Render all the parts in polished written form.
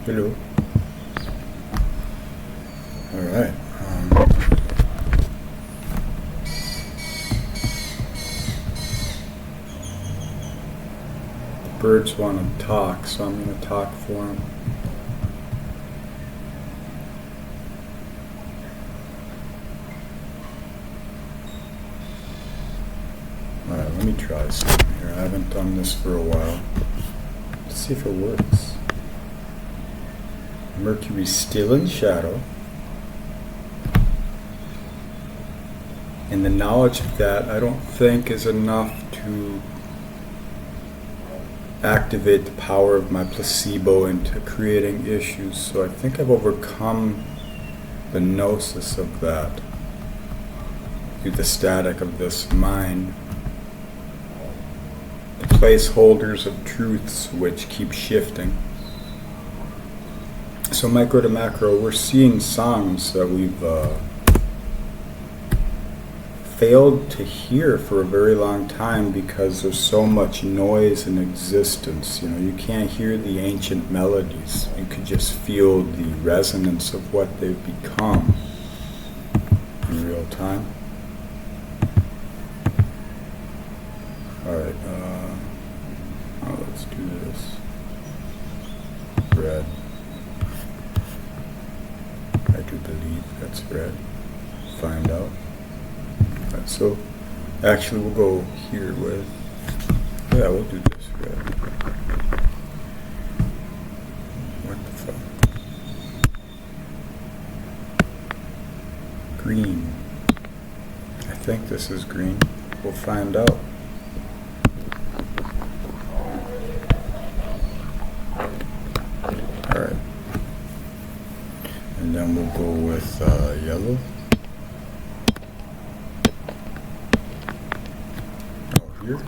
Hello. Alright. The birds want to talk, so I'm going to talk for them. Alright, let me try something here. I haven't done this for a while. Let's see if it works. Mercury's still in shadow. And the knowledge of that, I don't think, is enough to activate the power of my placebo into creating issues. So I think I've overcome the gnosis of that through the static of this mind. The placeholders of truths which keep shifting. So micro to macro, we're seeing songs that we've failed to hear for a very long time because there's so much noise in existence. You know, you can't hear the ancient melodies. You could just feel the resonance of what they've become in real time. Alright, let's do this. Red. I do believe that's red. Find out. Right, so actually we'll go here with, yeah, we'll do this red. What the fuck? Green. I think this is green. We'll find out. Alright. And then we'll go with yellow. Oh, here.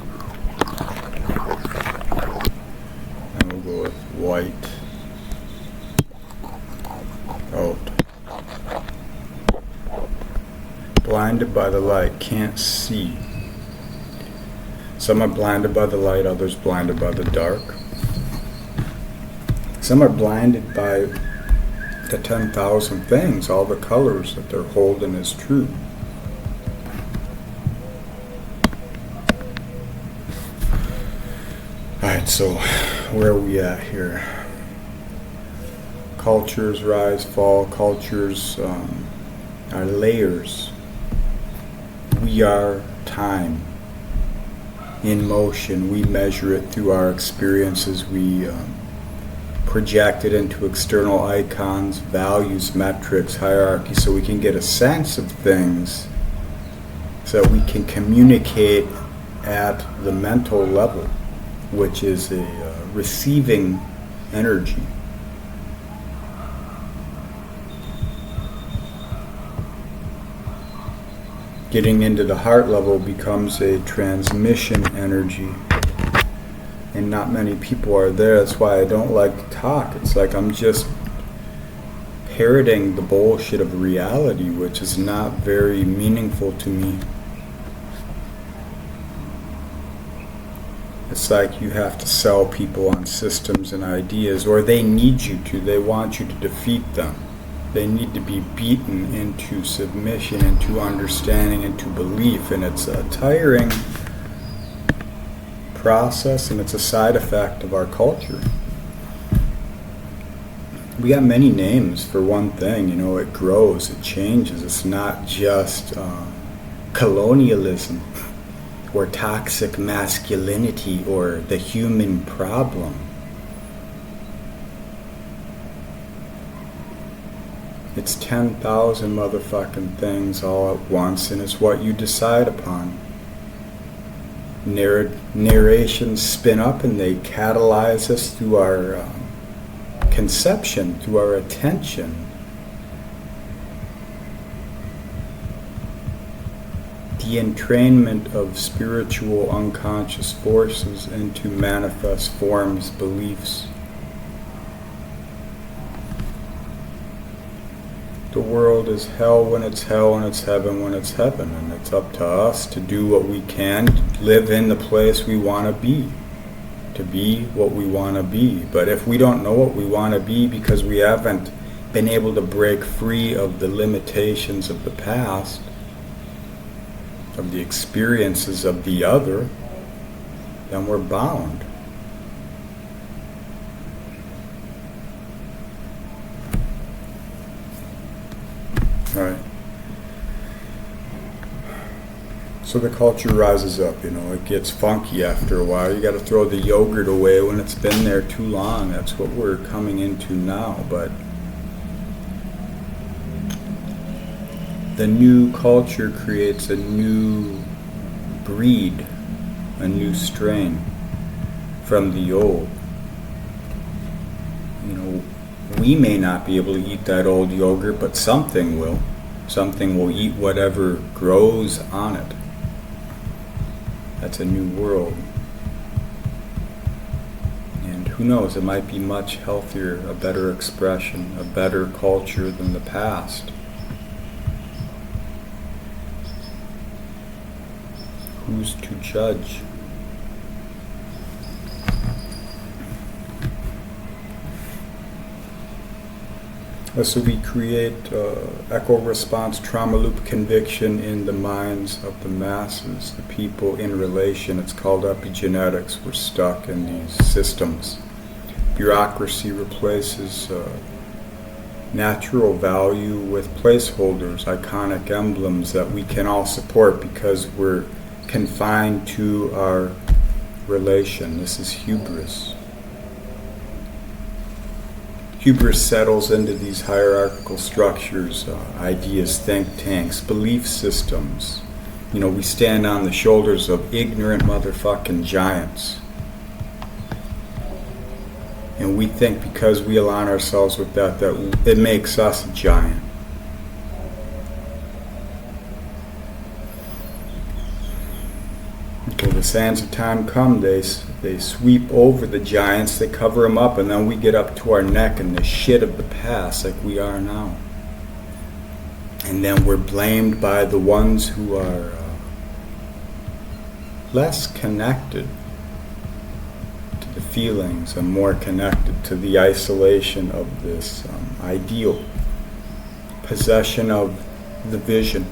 And we'll go with white. Out. Blinded by the light, can't see. Some are blinded by the light, others blinded by the dark. Some are blinded by the 10,000 things, all the colors that they're holding as true. Alright, so where are we at here? Cultures rise, fall. Cultures are layers. We are time in motion. We measure it through our experiences. We project it into external icons, values, metrics, hierarchy, so we can get a sense of things, so that we can communicate at the mental level, which is a receiving energy. Getting into the heart level becomes a transmission energy. And not many people are there. That's why I don't like to talk. It's like I'm just parroting the bullshit of reality, which is not very meaningful to me. It's like you have to sell people on systems and ideas, or they need you to. They want you to defeat them. They need to be beaten into submission, into understanding, into belief. And it's a tiring process, and it's a side effect of our culture. We got many names for one thing, you know, it grows, it changes. It's not just colonialism or toxic masculinity or the human problem. It's 10,000 motherfucking things all at once, and it's what you decide upon. Narrations spin up and they catalyze us through our conception, through our attention. The entrainment of spiritual unconscious forces into manifest forms, beliefs. The world is hell when it's hell, and it's heaven when it's heaven, and it's up to us to do what we can to live in the place we want to be, to be what we want to be. But if we don't know what we want to be because we haven't been able to break free of the limitations of the past, of the experiences of the other, then we're bound. Right. So the culture rises up, it gets funky after a while. You got to throw the yogurt away when it's been there too long. That's what we're coming into now. But the new culture creates a new breed, a new strain from the old. We may not be able to eat that old yogurt, but something will. Something will eat whatever grows on it. That's a new world. And who knows, it might be much healthier, a better expression, a better culture than the past. Who's to judge? So we create echo response trauma loop conviction in the minds of the masses, the people in relation. It's called epigenetics. We're stuck in these systems. Bureaucracy replaces natural value with placeholders, iconic emblems that we can all support because we're confined to our relation. This is hubris. Hubris settles into these hierarchical structures, ideas, think tanks, belief systems. We stand on the shoulders of ignorant motherfucking giants. And we think because we align ourselves with that it makes us a giant. Until the sands of time come, they sweep over the giants, they cover them up, and then we get up to our neck in the shit of the past like we are now. And then we're blamed by the ones who are less connected to the feelings and more connected to the isolation of this ideal, possession of the vision.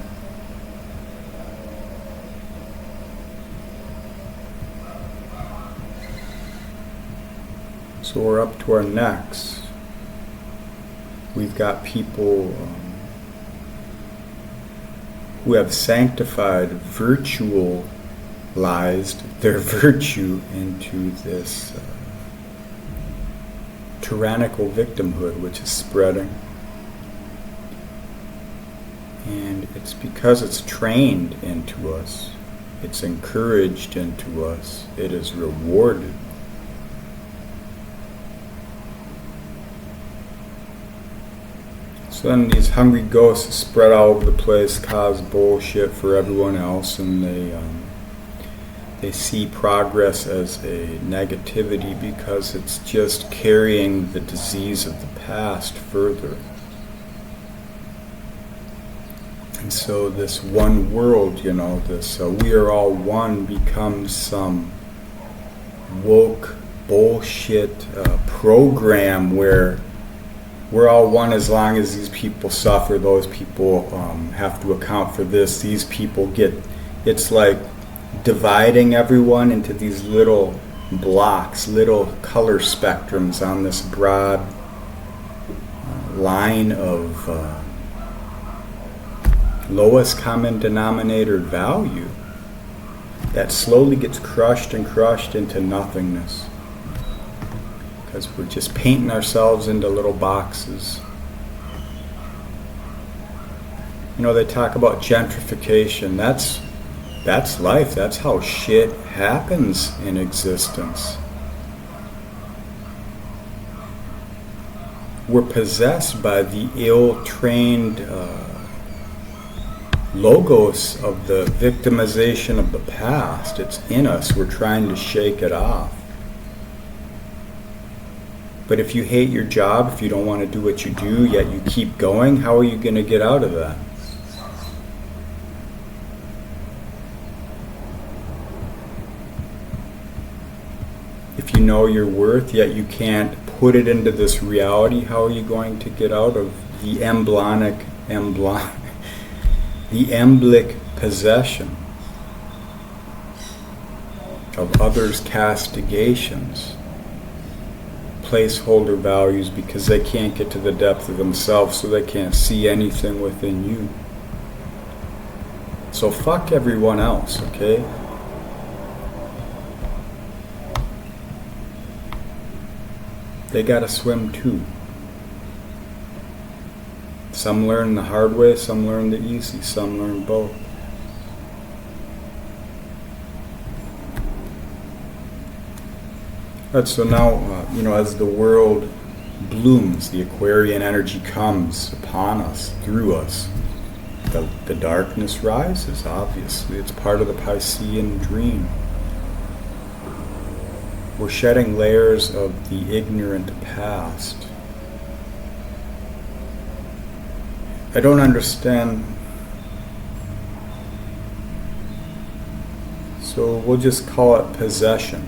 So we're up to our necks. We've got people who have sanctified, virtualized their virtue into this tyrannical victimhood which is spreading. And it's because it's trained into us, it's encouraged into us, it is rewarded. So then these hungry ghosts spread all over the place, cause bullshit for everyone else, and they see progress as a negativity because it's just carrying the disease of the past further. And so this one world, this we are all one becomes some woke bullshit program where we're all one as long as these people suffer, those people have to account for this, these people it's like dividing everyone into these little blocks, little color spectrums on this broad line of lowest common denominator value that slowly gets crushed and crushed into nothingness. Because we're just painting ourselves into little boxes. They talk about gentrification. That's life. That's how shit happens in existence. We're possessed by the ill-trained logos of the victimization of the past. It's in us. We're trying to shake it off. But if you hate your job, if you don't want to do what you do, yet you keep going, how are you going to get out of that? If you know your worth, yet you can't put it into this reality, how are you going to get out of the emblic possession of others' castigations, placeholder values, because they can't get to the depth of themselves, so they can't see anything within you. So fuck everyone else, okay? They gotta swim too. Some learn the hard way, some learn the easy, some learn both. Right, so now, as the world blooms, the Aquarian energy comes upon us, through us. The darkness rises, obviously. It's part of the Piscean dream. We're shedding layers of the ignorant past. I don't understand. So we'll just call it possession.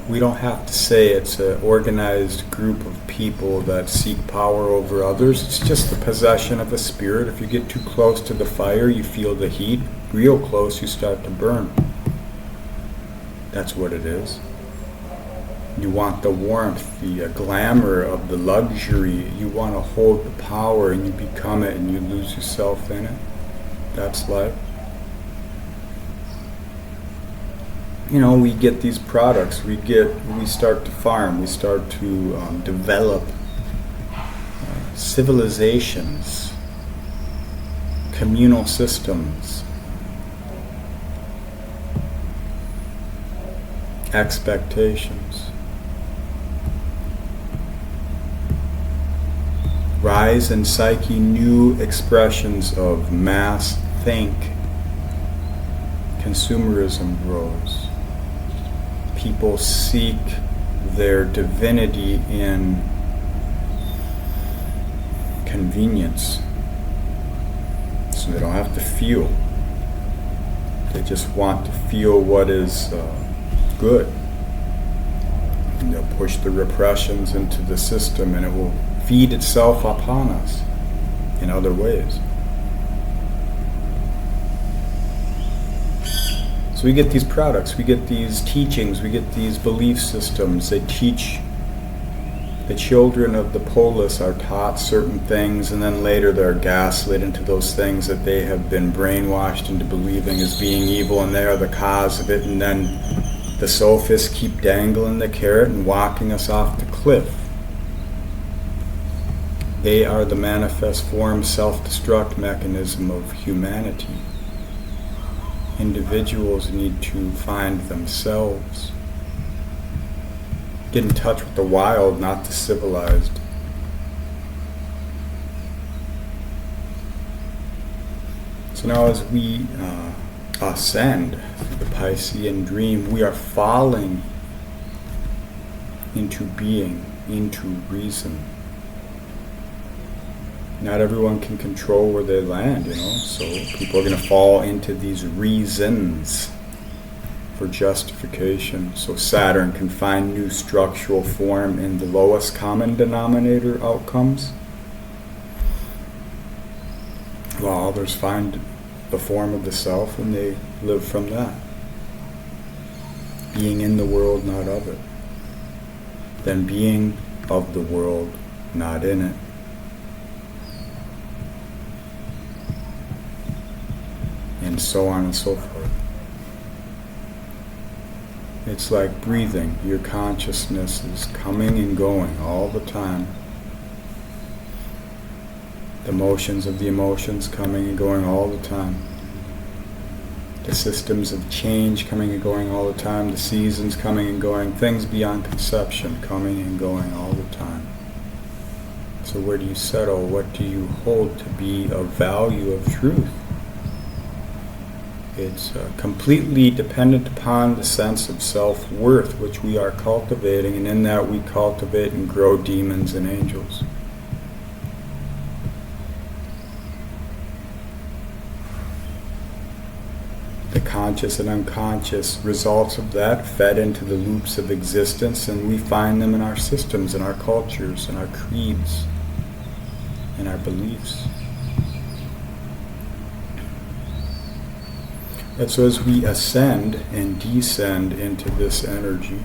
We don't have to say it's an organized group of people that seek power over others. It's just the possession of a spirit. If you get too close to the fire, you feel the heat. Real close, you start to burn. That's what it is. You want the warmth, the glamour of the luxury. You want to hold the power, and you become it, and you lose yourself in it. That's life. We get these products. We start to farm. We start to develop civilizations, communal systems, expectations. Rise in psyche, new expressions of mass think. Consumerism grows. People seek their divinity in convenience. So they don't have to feel. They just want to feel what is good. And they'll push the repressions into the system, and it will feed itself upon us in other ways. So we get these products, we get these teachings, we get these belief systems. They teach the children of the polis are taught certain things, and then later they're gaslit into those things that they have been brainwashed into believing as being evil, and they are the cause of it. And then the sophists keep dangling the carrot and walking us off the cliff. They are the manifest form, self-destruct mechanism of humanity. Individuals need to find themselves. Get in touch with the wild, not the civilized. So now as we ascend the Piscean dream, we are falling into being, into reason. Not everyone can control where they land, so people are going to fall into these reasons for justification. So Saturn can find new structural form in the lowest common denominator outcomes, while others find the form of the self and they live from that. Being in the world, not of it. Then being of the world, not in it. And so on and so forth. It's like breathing. Your consciousness is coming and going all the time. The motions of the emotions coming and going all the time. The systems of change coming and going all the time. The seasons coming and going. Things beyond conception coming and going all the time. So where do you settle? What do you hold to be a value of truth? It's completely dependent upon the sense of self-worth, which we are cultivating, and in that we cultivate and grow demons and angels. The conscious and unconscious results of that fed into the loops of existence, and we find them in our systems, in our cultures, in our creeds, in our beliefs. And so as we ascend and descend into this energy,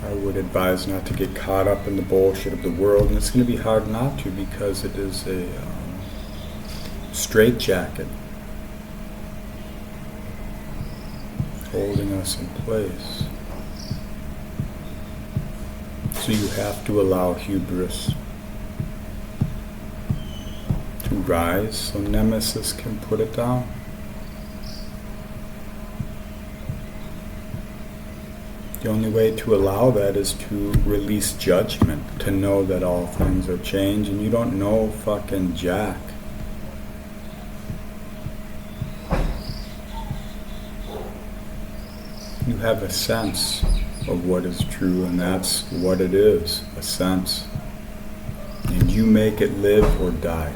I would advise not to get caught up in the bullshit of the world, and it's going to be hard not to, because it is a straitjacket holding us in place. So you have to allow hubris to rise so Nemesis can put it down. The only way to allow that is to release judgment, to know that all things are change, and you don't know fucking jack. You have a sense of what is true, and that's what it is, a sense. And you make it live or die.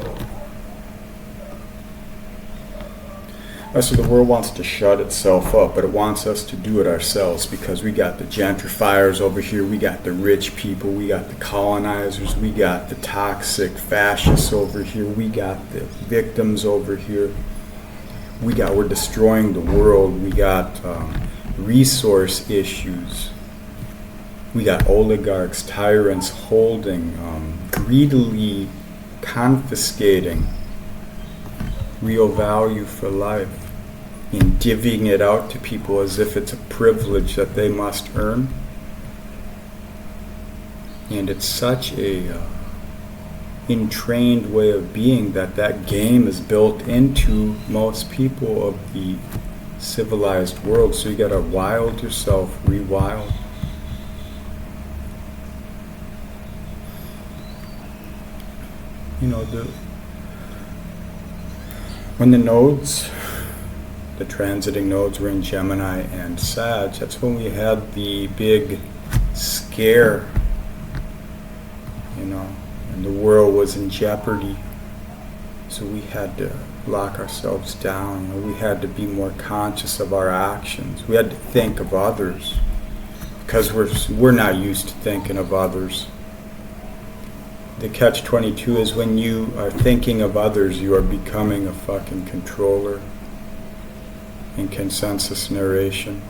So the world wants to shut itself up, but it wants us to do it ourselves, because we got the gentrifiers over here, we got the rich people, we got the colonizers, we got the toxic fascists over here, we got the victims over here. We're destroying the world. We got resource issues. We got oligarchs, tyrants holding, greedily confiscating real value for life and divvying it out to people as if it's a privilege that they must earn. And it's such a entrained way of being that game is built into most people of the civilized world. So you gotta wild yourself, rewild. You know, when the nodes, the transiting nodes were in Gemini and Sag, that's when we had the big scare, you know, and the world was in jeopardy. So we had to lock ourselves down. You know, we had to be more conscious of our actions. We had to think of others, because we're not used to thinking of others. The catch-22 is when you are thinking of others, you are becoming a fucking controller in consensus narration.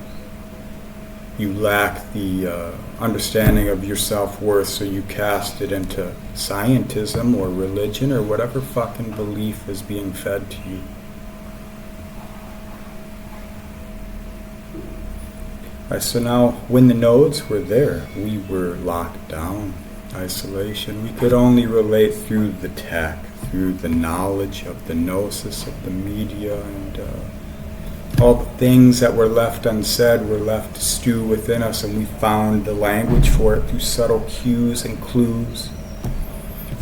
You lack the understanding of your self-worth, so you cast it into scientism or religion or whatever fucking belief is being fed to you. Alright, so now when the nodes were there, we were locked down. Isolation. We could only relate through the tech, through the knowledge of the gnosis of the media, and all the things that were left unsaid were left to stew within us, and we found the language for it through subtle cues and clues.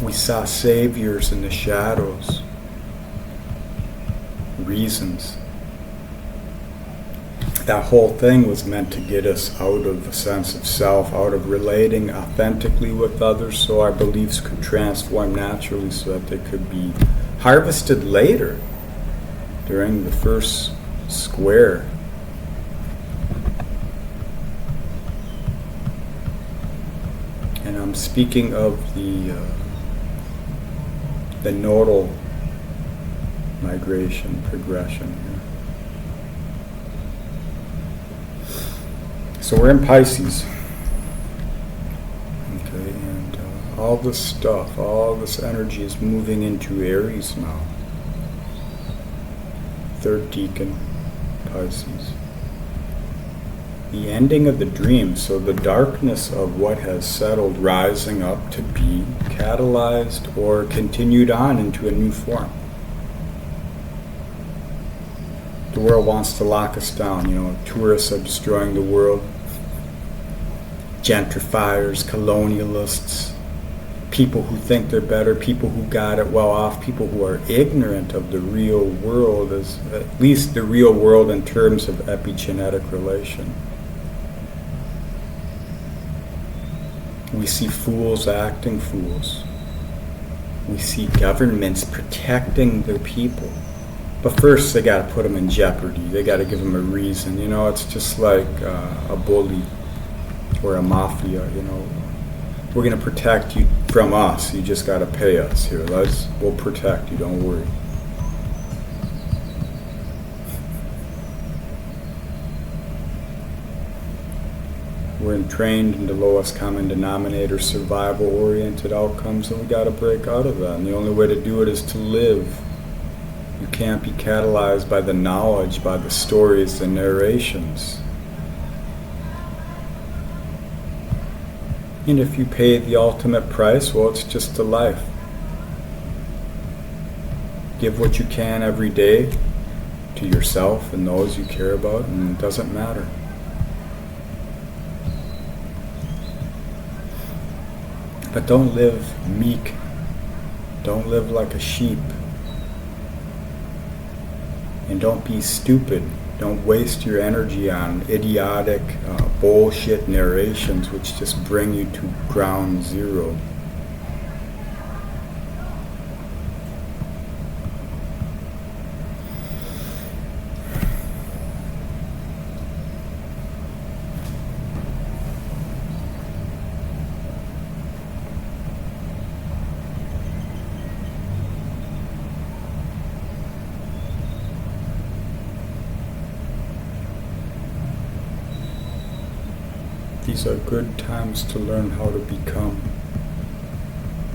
We saw saviors in the shadows, reasons. That whole thing was meant to get us out of a sense of self, out of relating authentically with others, so our beliefs could transform naturally, so that they could be harvested later during the first square. And I'm speaking of the nodal migration progression here. So we're in Pisces, okay, and all this stuff, all this energy is moving into Aries now. Third decan, Pisces. The ending of the dream, so the darkness of what has settled rising up to be catalyzed or continued on into a new form. The world wants to lock us down, you know, tourists are destroying the world. Gentrifiers, colonialists, people who think they're better, people who got it well off, people who are ignorant of the real world, as at least the real world in terms of epigenetic relation. We see fools acting fools. We see governments protecting their people But first, they got to put them in jeopardy. They got to give them a reason. You know, it's just like a bully or a mafia. You know, we're going to protect you from us. You just got to pay us here. We'll protect you. Don't worry. We're trained in the lowest common denominator, survival-oriented outcomes, and we got to break out of that. And the only way to do it is to live. You can't be catalyzed by the knowledge, by the stories, the narrations. And if you pay the ultimate price, well, it's just a life. Give what you can every day to yourself and those you care about, and it doesn't matter. But don't live meek. Don't live like a sheep. And don't be stupid. Don't waste your energy on idiotic, bullshit narrations which just bring you to ground zero. These are good times to learn how to become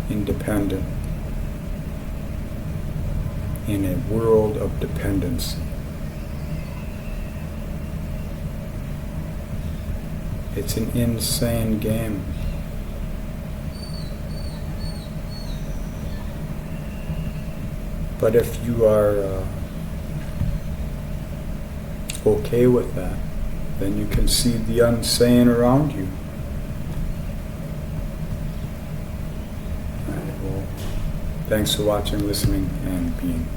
independent in a world of dependency. It's an insane game. But if you are okay with that, then you can see the unsane around you. All right, well, thanks for watching, listening, and being.